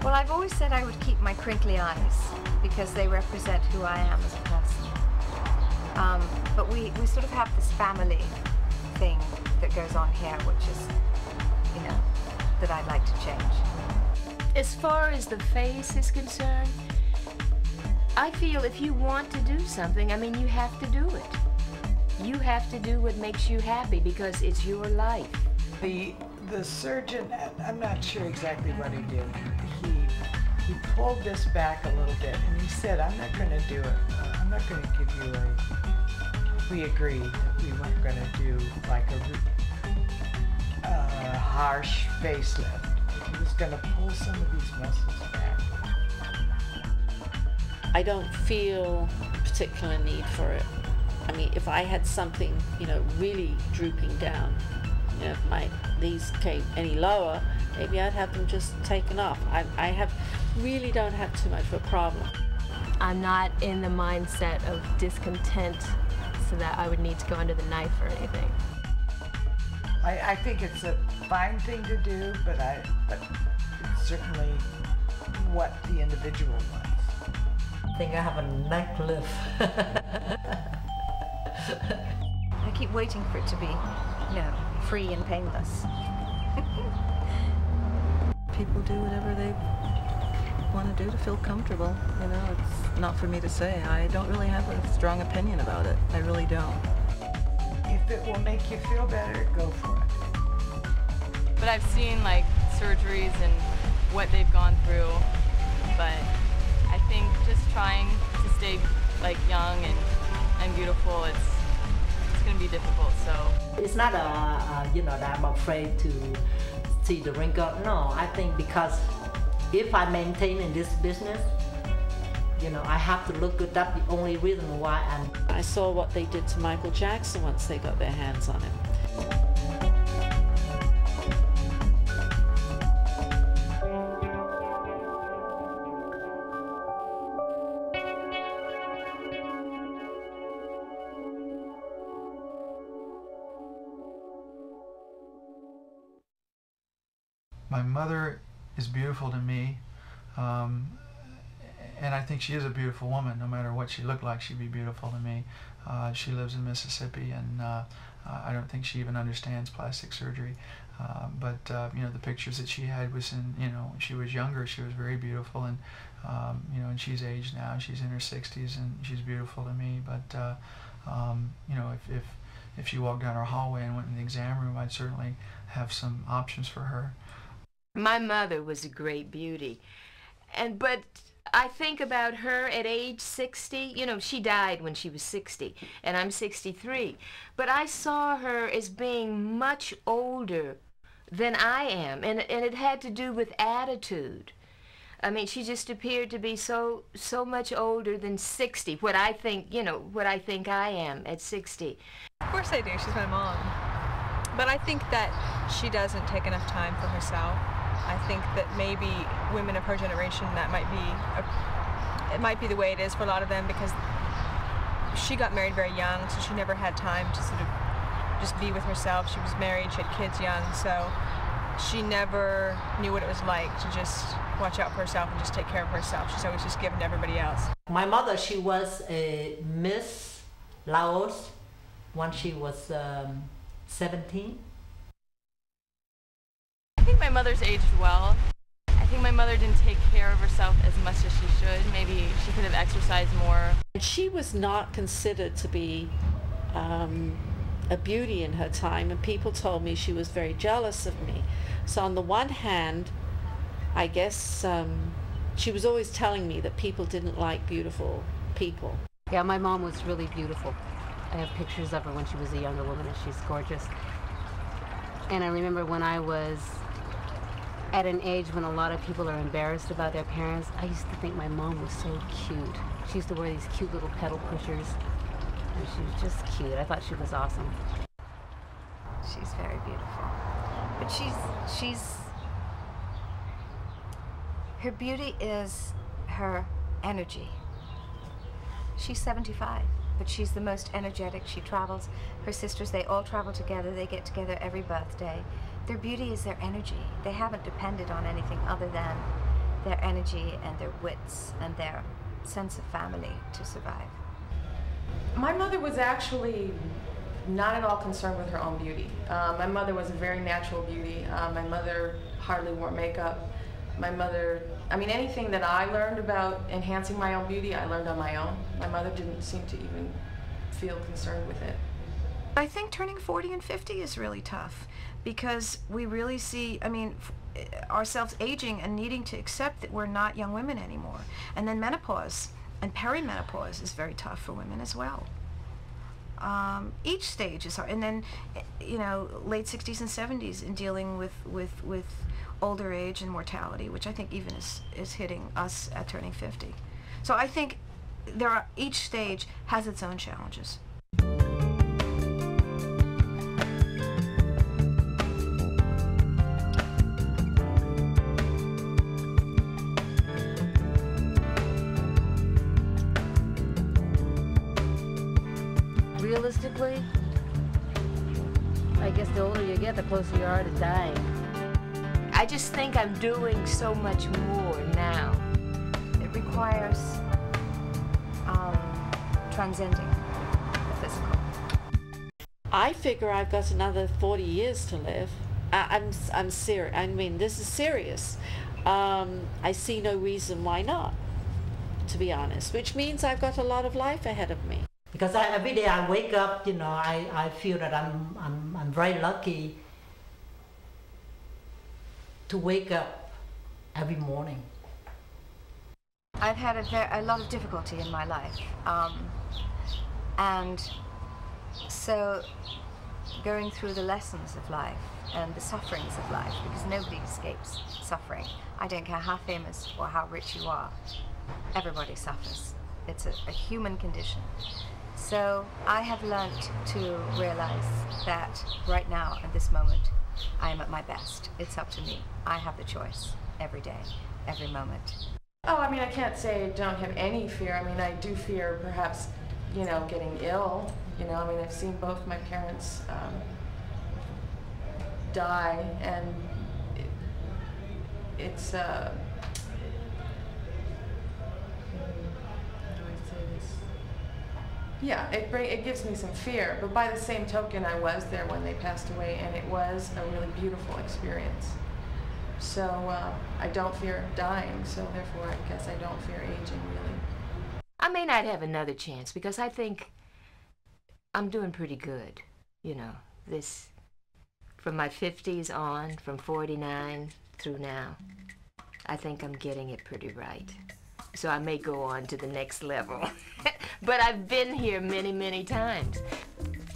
Well, I've always said I would keep my crinkly eyes because they represent who I am as a person. But we sort of have this family thing that goes on here, which is, you know, that I'd like to change. As far as the face is concerned, I feel if you want to do something, I mean, you have to do it. You have to do what makes you happy because it's your life. The surgeon, I'm not sure exactly what he did. He pulled this back a little bit, and he said, I'm not going to do it. I'm not going to give you we agreed that we weren't going to do like a harsh facelift. He was going to pull some of these muscles back. I don't feel particular need for it. I mean, if I had something, you know, really drooping down, you know, if these came any lower, maybe I'd have them just taken off. I really don't have too much of a problem. I'm not in the mindset of discontent so that I would need to go under the knife or anything. I think it's a fine thing to do, but it's certainly what the individual wants. I think I have a neck lift. I keep waiting for it to be, free and painless. People do whatever they want to do to feel comfortable. It's not for me to say. I don't really have a strong opinion about it. I really don't. If it will make you feel better, go for it. But I've seen like surgeries and what they've gone through, but I think just trying to stay like young and beautiful, it's going to be difficult. So it's not that I'm afraid to see the wrinkle. No, I think because if I maintain in this business, I have to look good. That's the only reason why I saw what they did to Michael Jackson once they got their hands on him. My mother is beautiful to me, and I think she is a beautiful woman. No matter what she looked like, she'd be beautiful to me. She lives in Mississippi, and I don't think she even understands plastic surgery. But the pictures that she had was when she was younger, she was very beautiful, and and she's aged now. She's in her 60s, and she's beautiful to me. But if she walked down our hallway and went in the exam room, I'd certainly have some options for her. My mother was a great beauty, but I think about her at age 60. She died when she was 60, and I'm 63. But I saw her as being much older than I am, and it had to do with attitude. I mean, she just appeared to be so much older than 60. What I think I am at 60. Of course I do. She's my mom. But I think that she doesn't take enough time for herself. I think that maybe women of her generation, it might be the way it is for a lot of them, because she got married very young, so she never had time to sort of just be with herself. She was married, she had kids young, so she never knew what it was like to just watch out for herself and just take care of herself. She's always just given to everybody else. My mother, she was a Miss Laos when she was 17. I think my mother's aged well. I think my mother didn't take care of herself as much as she should. Maybe she could have exercised more. She was not considered to be a beauty in her time, and people told me she was very jealous of me. So on the one hand, I guess she was always telling me that people didn't like beautiful people. Yeah, my mom was really beautiful. I have pictures of her when she was a younger woman, and she's gorgeous. And I remember when I was at an age when a lot of people are embarrassed about their parents, I used to think my mom was so cute. She used to wear these cute little pedal pushers, and she was just cute. I thought she was awesome. She's very beautiful. But her beauty is her energy. She's 75, but she's the most energetic. She travels. Her sisters, they all travel together. They get together every birthday. Their beauty is their energy. They haven't depended on anything other than their energy and their wits and their sense of family to survive. My mother was actually not at all concerned with her own beauty. My mother was a very natural beauty. My mother hardly wore makeup. My mother, anything that I learned about enhancing my own beauty, I learned on my own. My mother didn't seem to even feel concerned with it. I think turning 40 and 50 is really tough, because we really see, ourselves aging and needing to accept that we're not young women anymore. And then menopause and perimenopause is very tough for women as well. Each stage is hard. And then, late 60s and 70s in dealing with older age and mortality, which I think even is hitting us at turning 50. So I think each stage has its own challenges. realistically, I guess the older you get, the closer you are to dying. I just think I'm doing so much more now. It requires transcending the physical. I figure I've got another 40 years to live. I'm serious. I mean, this is serious. I see no reason why not, to be honest, which means I've got a lot of life ahead of me. Because every day I wake up, you know, I feel that I'm very lucky to wake up every morning. I've had a lot of difficulty in my life, and so going through the lessons of life and the sufferings of life, because nobody escapes suffering. I don't care how famous or how rich you are, everybody suffers. It's a human condition. So I have learnt to realize that right now, at this moment, I am at my best. It's up to me. I have the choice every day, every moment. Oh, I mean, I can't say I don't have any fear. I mean, I do fear perhaps, you know, getting ill. You know, I mean, I've seen both my parents die, and it's how do I say this? Yeah, it gives me some fear. But by the same token, I was there when they passed away, and it was a really beautiful experience. So I don't fear dying, so therefore I guess I don't fear aging, really. I may not have another chance because I think I'm doing pretty good, you know, this, from my 50s on, from 49 through now. I think I'm getting it pretty right. So I may go on to the next level. But I've been here many, many times.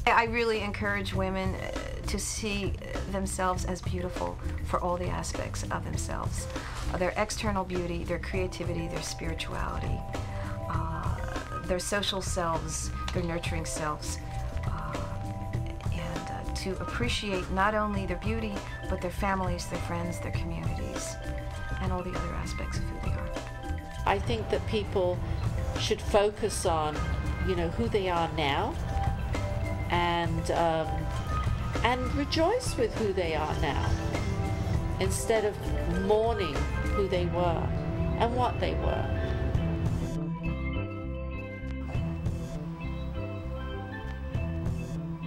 I really encourage women to see themselves as beautiful for all the aspects of themselves. Their external beauty, their creativity, their spirituality, their social selves, their nurturing selves, and to appreciate not only their beauty, but their families, their friends, their communities, and all the other aspects of who they are. I think that people should focus on, you know, who they are now, and rejoice with who they are now, instead of mourning who they were and what they were.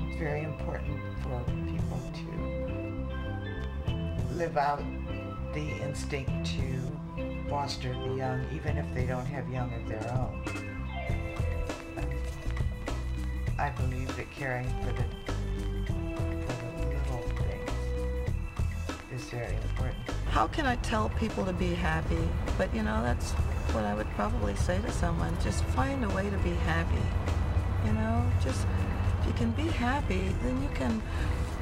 It's very important for people to live out the instinct to foster the young, even if they don't have young of their own. I believe that caring for the little things is very important. How can I tell people to be happy? But you know, that's what I would probably say to someone. Just find a way to be happy. You know, just if you can be happy, then you can,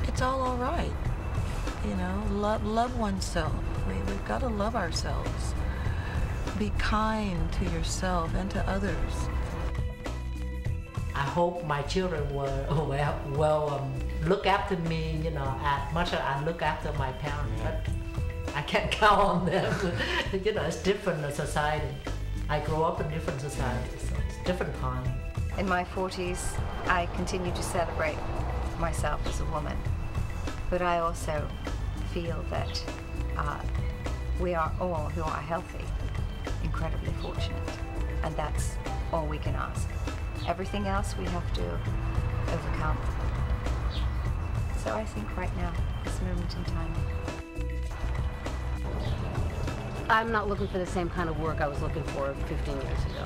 it's all right. You know, love oneself. We've got to love ourselves. Be kind to yourself and to others. I hope my children will look after me, you know, as much as I look after my parents. But I can't count on them. You know, it's different society. I grew up in different societies, so it's different time. In my 40s, I continue to celebrate myself as a woman, but I also feel that we are all who are healthy incredibly fortunate, and that's all we can ask. Everything else we have to overcome. So I think right now, this moment in time. I'm not looking for the same kind of work I was looking for 15 years ago.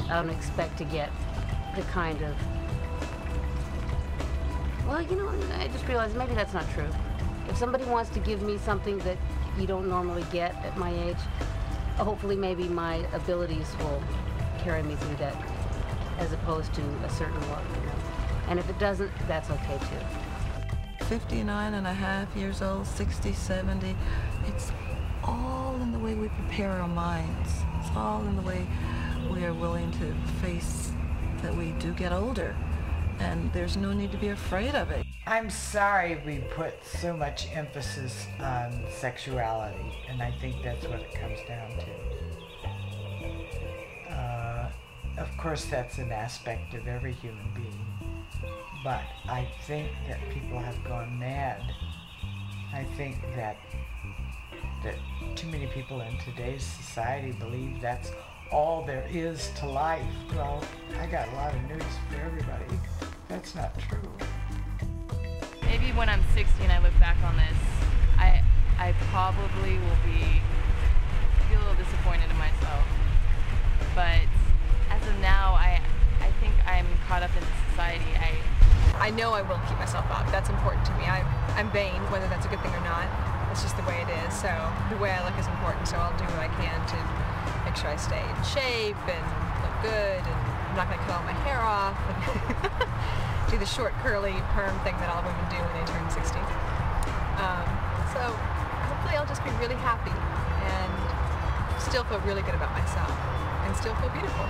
I don't expect to get the kind of, well, you know, I just realized maybe that's not true. If somebody wants to give me something that you don't normally get at my age, hopefully maybe my abilities will carry me through that, as opposed to a certain look, you know. And if it doesn't, that's okay too. 59 and a half years old, 60, 70, it's all in the way we prepare our minds. It's all in the way we are willing to face that we do get older, and there's no need to be afraid of it. I'm sorry we put so much emphasis on sexuality, and I think that's what it comes down to. Of course, that's an aspect of every human being, But I think that people have gone mad. I think that too many people in today's society believe that's all there is to life. Well, I got a lot of news for everybody. That's not true. Maybe when I'm 60 and I look back on this, I probably will be a little disappointed in myself. But as of now, I think I'm caught up in society. I know I will keep myself up. That's important to me. I'm vain, whether that's a good thing or not. It's just the way it is. So the way I look is important. So I'll do what I can to make sure I stay in shape and look good. And I'm not going to cut all my hair off and do the short curly perm thing that all women do when they turn 60. So hopefully I'll just be really happy and still feel really good about myself and still feel beautiful.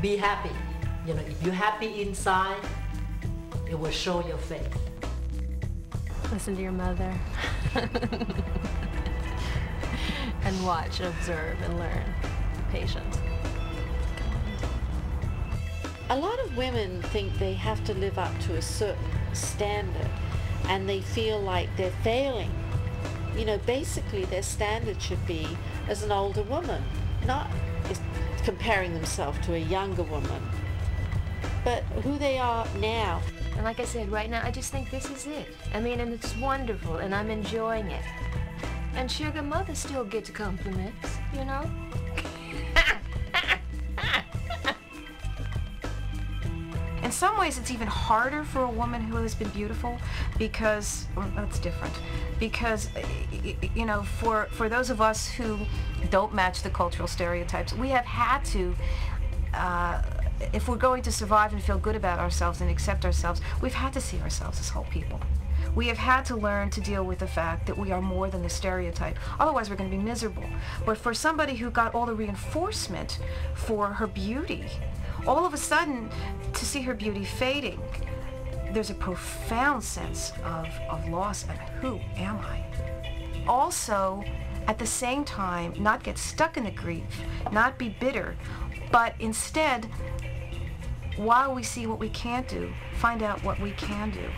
Be happy. You know, if you're happy inside, it will show your face. Listen to your mother. And watch, observe, and learn. Patience. A lot of women think they have to live up to a certain standard, and they feel like they're failing. You know, basically their standard should be as an older woman, not comparing themselves to a younger woman, but who they are now. And like I said, right now, I just think this is it. I mean, and it's wonderful, and I'm enjoying it. And Sugar Mother still gets compliments, you know? In some ways, it's even harder for a woman who has been beautiful because, well, that's different. Because, you know, for those of us who don't match the cultural stereotypes, we have had to, if we're going to survive and feel good about ourselves and accept ourselves, we've had to see ourselves as whole people. We have had to learn to deal with the fact that we are more than the stereotype. Otherwise, we're going to be miserable. But for somebody who got all the reinforcement for her beauty, all of a sudden, to see her beauty fading, there's a profound sense of loss and who am I? Also, at the same time, not get stuck in the grief, not be bitter, but instead, while we see what we can't do, find out what we can do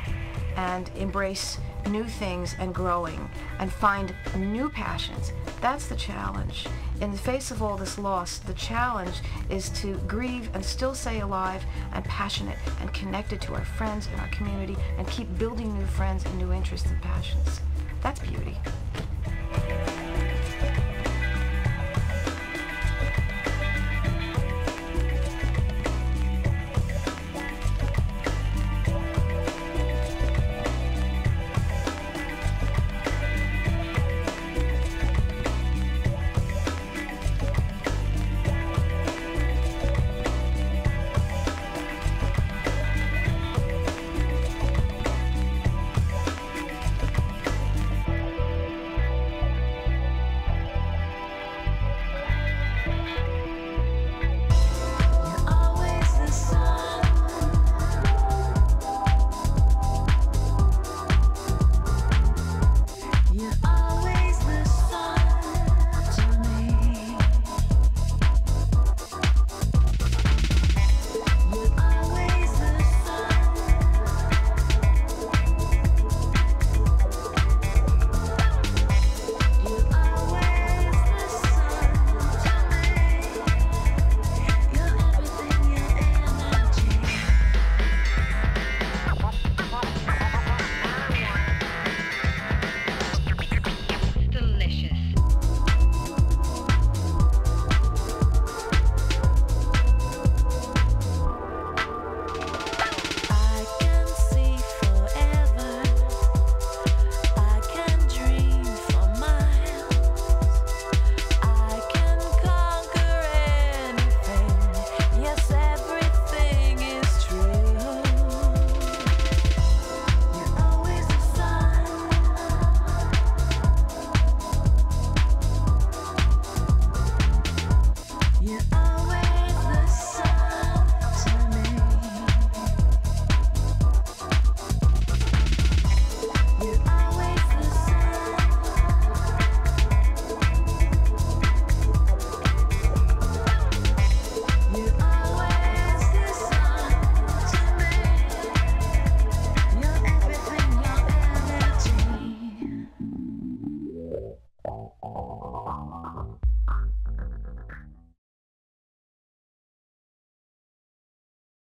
and embrace new things and growing and find new passions. That's the challenge. In the face of all this loss, the challenge is to grieve and still stay alive and passionate and connected to our friends and our community and keep building new friends and new interests and passions. That's beauty.